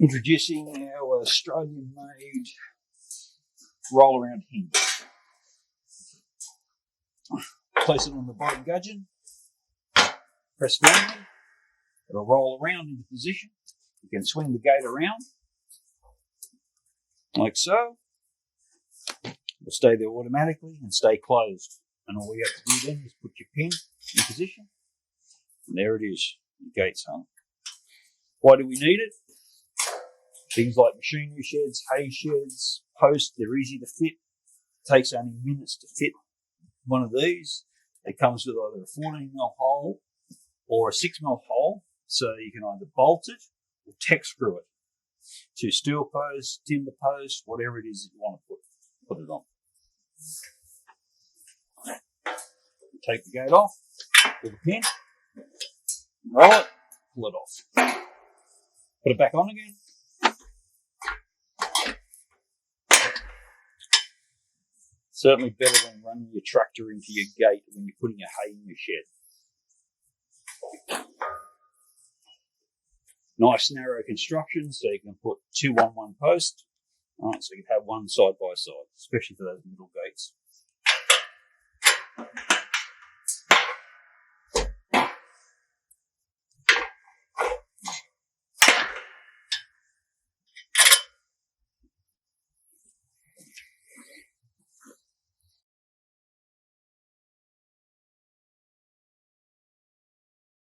Introducing our Australian-made roll-around hinge. Place it on the bottom gudgeon, press firmly, it'll roll around into position. You can swing the gate around, like so. It'll stay there automatically and stay closed. And all we have to do then is put your pin in position. And there it is, your gate's hung. Why do we need it? Things like machinery sheds, hay sheds, posts, they're easy to fit. It takes only minutes to fit one of these. It comes with either a 14mm hole or a 6mm hole, so you can either bolt it or tack screw it to steel posts, timber posts, whatever it is that you want to put it on. Take the gate off with a pin, roll it, pull it off. Put it back on again. Certainly better than running your tractor into your gate when you're putting your hay in your shed. Nice narrow construction, so you can put two on one post. All right, so you can have one side by side, especially for those middle gates.